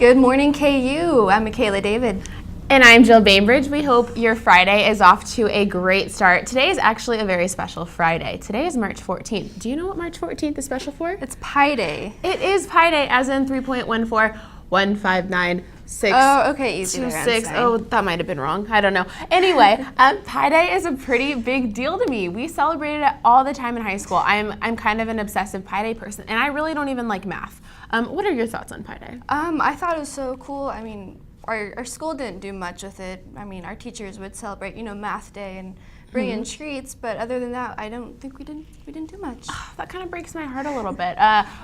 Good morning, KU. I'm Michaela David. And I'm Jill Bainbridge. We hope your Friday is off to a great start. Today is actually a very special Friday. Today is March 14th. Do you know what March 14th is special for? It's Pi Day. It is Pi Day, as in 3.14159. Oh, okay, easy there. 6. Oh, that might have been wrong. I don't know. Anyway, Pi Day is a pretty big deal to me. We celebrated it all the time in high school. I'm kind of an obsessive Pi Day person, and I really don't even like math. What are your thoughts on Pi Day? I thought it was so cool. I mean, our school didn't do much with it. I mean, our teachers would celebrate, Math Day and bring in treats, but other than that, I don't think we didn't do much. That kind of breaks my heart a little bit.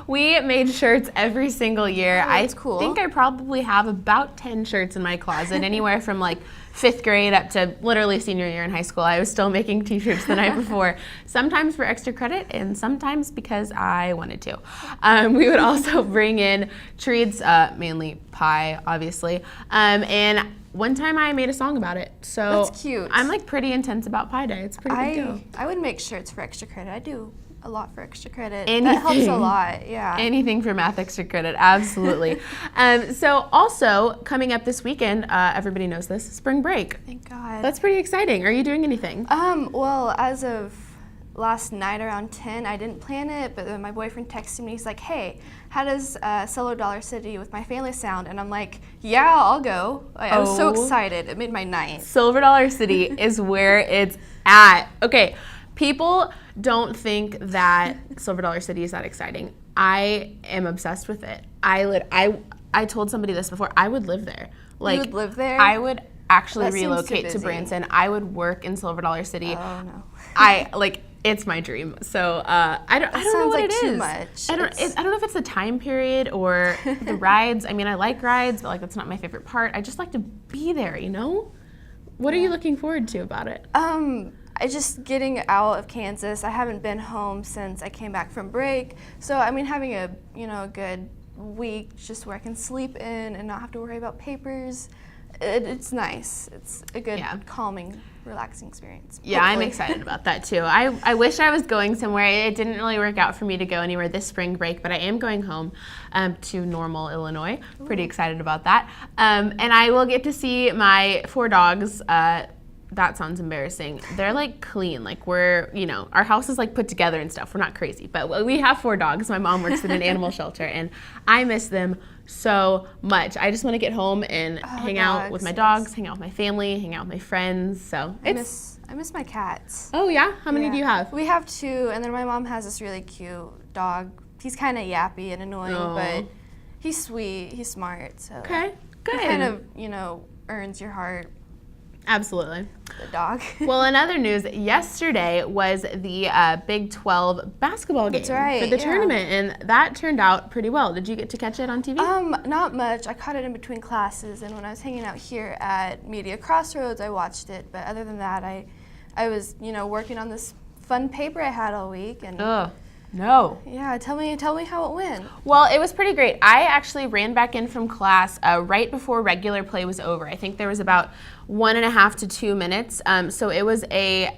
We made shirts every single year. Oh, that's cool. I think I probably have about 10 shirts in my closet, anywhere from like 5th grade up to literally senior year in high school. I was still making t-shirts the night before, sometimes for extra credit and sometimes because I wanted to. We would also bring in treats, mainly pie, obviously, and one time I made a song about it. So that's cute. I'm like pretty intense about Pi Day. It's a pretty big deal. I would make shirts for extra credit. I do a lot for extra credit. Anything. That helps a lot, yeah. Anything for math extra credit, absolutely. So also coming up this weekend, everybody knows this, spring break. Thank God. That's pretty exciting. Are you doing anything? Well, as of last night around 10, I didn't plan it, but then my boyfriend texted me. He's like, hey, how does Silver Dollar City with my family sound? And I'm like, yeah, I'll go. I was so excited. It made my night. Silver Dollar City is where it's at. Okay, people don't think that Silver Dollar City is that exciting. I am obsessed with it. I told somebody this before. I would live there. You would live there? I would actually That seems too relocate to busy. Branson. I would work in Silver Dollar City. Oh, no. It's my dream. So I don't know what like it is. too much. I don't know if it's the time period or the rides. I mean, I like rides, but that's not my favorite part. I just like to be there, What are you looking forward to about it? I just getting out of Kansas. I haven't been home since I came back from break. So I mean, having a a good week just where I can sleep in and not have to worry about papers. It's nice. It's a good, calming, relaxing experience. Yeah, hopefully. I'm excited about that too. I wish I was going somewhere. It didn't really work out for me to go anywhere this spring break, but I am going home to Normal, Illinois. Pretty excited about that. And I will get to see my 4 dogs. That sounds embarrassing. They're like clean, like we're, our house is like put together and stuff. We're not crazy, but we have 4 dogs. My mom works in an animal shelter and I miss them so much. I just want to get home and hang out with my dogs, hang out with my family, hang out with my friends. So I miss my cats. Oh yeah? How many do you have? We have 2, and then my mom has this really cute dog. He's kind of yappy and annoying, but he's sweet, he's smart. So okay, good. He kind of, earns your heart. Absolutely. The dog. Well, in other news, yesterday was the Big 12 basketball game for the tournament, and that turned out pretty well. Did you get to catch it on TV? Not much. I caught it in between classes, and when I was hanging out here at Media Crossroads, I watched it. But other than that, I was, working on this fun paper I had all week, and no. Yeah, tell me how it went. Well, it was pretty great. I actually ran back in from class right before regular play was over. I think there was about 1.5 to 2 minutes. So it was a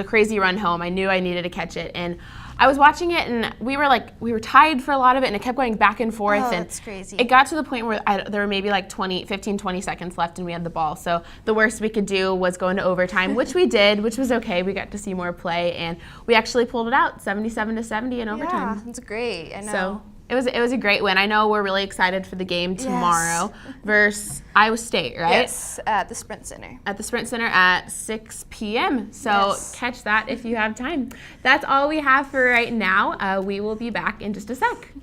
crazy run home. I knew I needed to catch it, and I was watching it, and we were tied for a lot of it, and it kept going back and forth. Oh, and that's crazy. It got to the point where there were maybe like 15, 20 seconds left, and we had the ball. So the worst we could do was go into overtime, which we did, which was okay. We got to see more play, and we actually pulled it out, 77-70 in overtime. Yeah, that's great. I know. So it was a great win. I know we're really excited for the game tomorrow versus Iowa State, right? Yes, at the Sprint Center. At the Sprint Center at 6 p.m. So catch that if you have time. That's all we have for right now. We will be back in just a sec.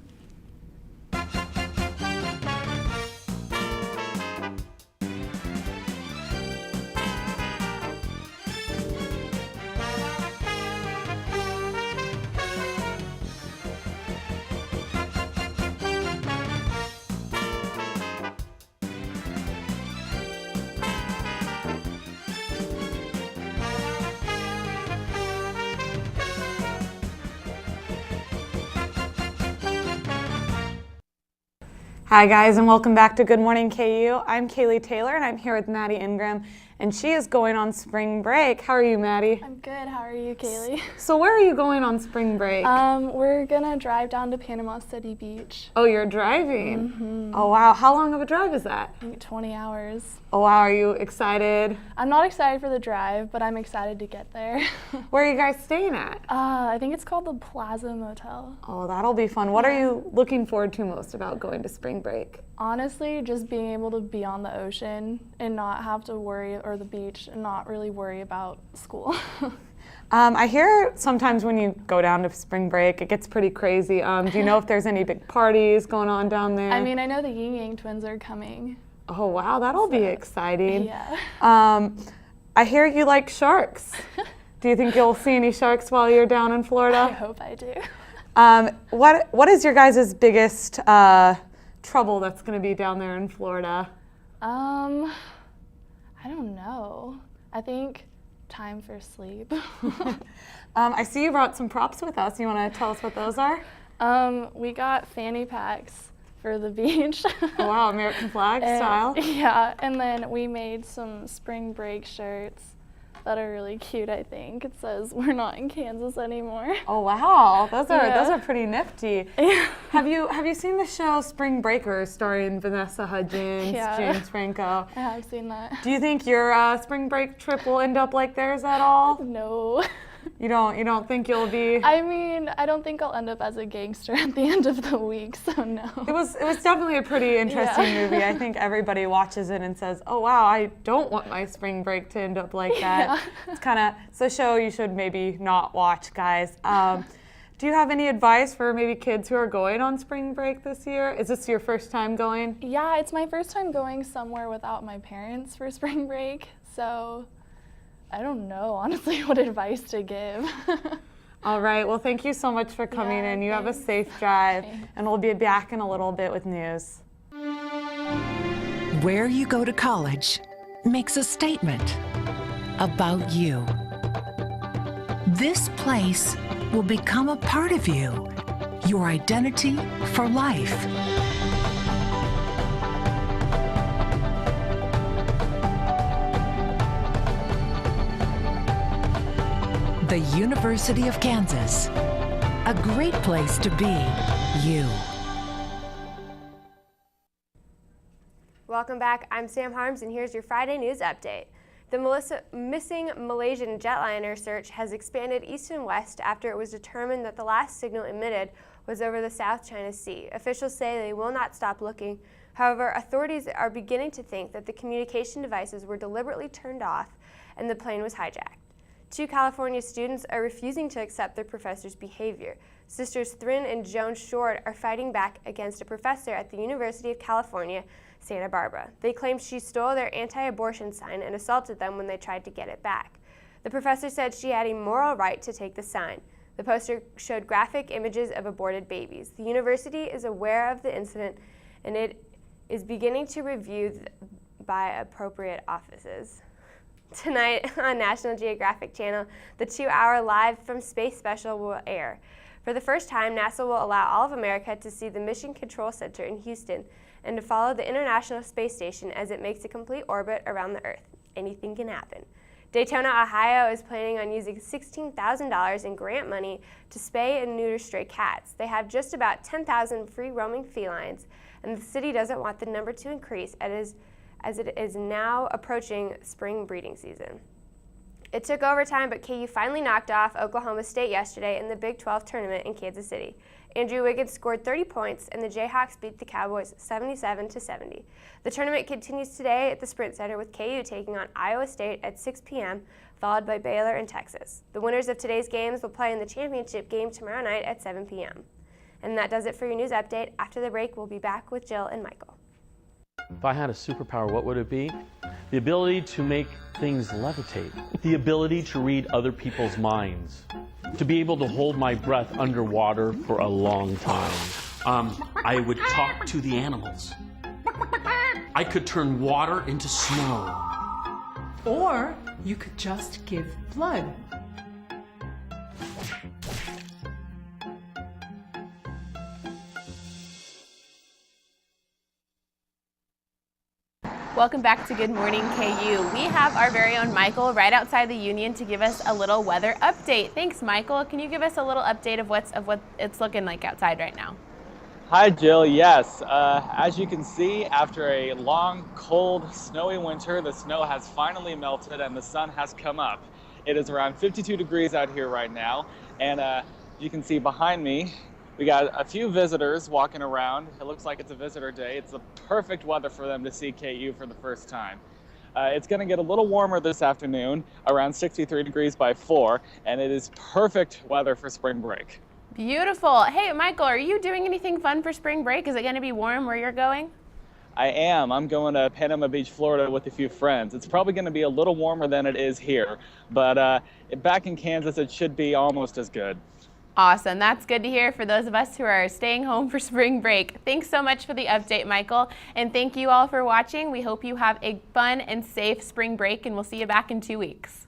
Hi guys, and welcome back to Good Morning KU. I'm Kaylee Taylor, and I'm here with Maddy Ingram. and she is going on spring break. How are you, Maddy? I'm good. How are you, Kaylee? So where are you going on spring break? We're gonna drive down to Panama City Beach. Oh, you're driving? Mm-hmm. Oh, wow. How long of a drive is that? I think 20 hours. Oh, wow. Are you excited? I'm not excited for the drive, but I'm excited to get there. Where are you guys staying at? I think it's called the Plaza Motel. Oh, that'll be fun. What are you looking forward to most about going to spring break? Honestly, just being able to be on the ocean and not have to worry, or the beach, and not really worry about school. I hear sometimes when you go down to spring break, it gets pretty crazy. Do you know if there's any big parties going on down there? I mean, I know the Yin Yang twins are coming. Oh, wow. That'll be exciting. Yeah. I hear you like sharks. Do you think you'll see any sharks while you're down in Florida? I hope I do. What is your guys' biggest trouble that's going to be down there in Florida? I don't know. I think time for sleep. I see you brought some props with us. You want to tell us what those are? We got fanny packs for the beach. Oh, wow, American flag style. Yeah, and then we made some spring break shirts that are really cute, I think. It says, "We're not in Kansas anymore." Oh, wow. Those are pretty nifty. Yeah. Have you seen the show Spring Breakers starring Vanessa Hudgens, James Franco? I have seen that. Do you think your spring break trip will end up like theirs at all? No. You don't think you'll be? I mean, I don't think I'll end up as a gangster at the end of the week, so no. It was definitely a pretty interesting movie. I think everybody watches it and says, "Oh wow, I don't want my spring break to end up like that." Yeah. It's a show you should maybe not watch, guys. Do you have any advice for maybe kids who are going on spring break this year? Is this your first time going? Yeah, it's my first time going somewhere without my parents for spring break, so I don't know, honestly, what advice to give. All right. Well, thank you so much for coming in. You have a safe drive, and we'll be back in a little bit with news. Where you go to college makes a statement about you. This place will become a part of you, your identity for life. The University of Kansas, a great place to be you. Welcome back. I'm Sam Harms, and here's your Friday news update. The missing Malaysian jetliner search has expanded east and west after it was determined that the last signal emitted was over the South China Sea. Officials say they will not stop looking. However, authorities are beginning to think that the communication devices were deliberately turned off and the plane was hijacked. 2 California students are refusing to accept their professor's behavior. Sisters Thrin and Joan Short are fighting back against a professor at the University of California, Santa Barbara. They claim she stole their anti-abortion sign and assaulted them when they tried to get it back. The professor said she had a moral right to take the sign. The poster showed graphic images of aborted babies. The university is aware of the incident, and it is beginning to review by appropriate offices. Tonight on National Geographic Channel, the 2-hour Live from Space special will air. For the first time, NASA will allow all of America to see the Mission Control Center in Houston and to follow the International Space Station as it makes a complete orbit around the Earth. Anything can happen. Daytona, Ohio is planning on using $16,000 in grant money to spay and neuter stray cats. They have just about 10,000 free roaming felines, and the city doesn't want the number to increase as it is now approaching spring breeding season. It took overtime, but KU finally knocked off Oklahoma State yesterday in the Big 12 tournament in Kansas City. Andrew Wiggins scored 30 points, and the Jayhawks beat the Cowboys 77-70. The tournament continues today at the Sprint Center with KU taking on Iowa State at 6 p.m., followed by Baylor and Texas. The winners of today's games will play in the championship game tomorrow night at 7 p.m. And that does it for your news update. After the break, we'll be back with Jill and Michael. If I had a superpower, what would it be? The ability to make things levitate. The ability to read other people's minds. To be able to hold my breath underwater for a long time. I would talk to the animals. I could turn water into snow. Or you could just give blood. Welcome back to Good Morning KU. We have our very own Michael right outside the Union to give us a little weather update. Thanks, Michael. Can you give us a little update of what it's looking like outside right now? Hi, Jill. Yes, as you can see, after a long, cold, snowy winter, the snow has finally melted and the sun has come up. It is around 52 degrees out here right now, and you can see behind me, we got a few visitors walking around. It looks like it's a visitor day. It's the perfect weather for them to see KU for the first time. It's going to get a little warmer this afternoon, around 63 degrees by 4, and it is perfect weather for spring break. Beautiful. Hey, Michael, are you doing anything fun for spring break? Is it going to be warm where you're going? I am. I'm going to Panama Beach, Florida with a few friends. It's probably going to be a little warmer than it is here, but back in Kansas, it should be almost as good. Awesome. That's good to hear for those of us who are staying home for spring break. Thanks so much for the update, Michael. And thank you all for watching. We hope you have a fun and safe spring break, and we'll see you back in 2 weeks.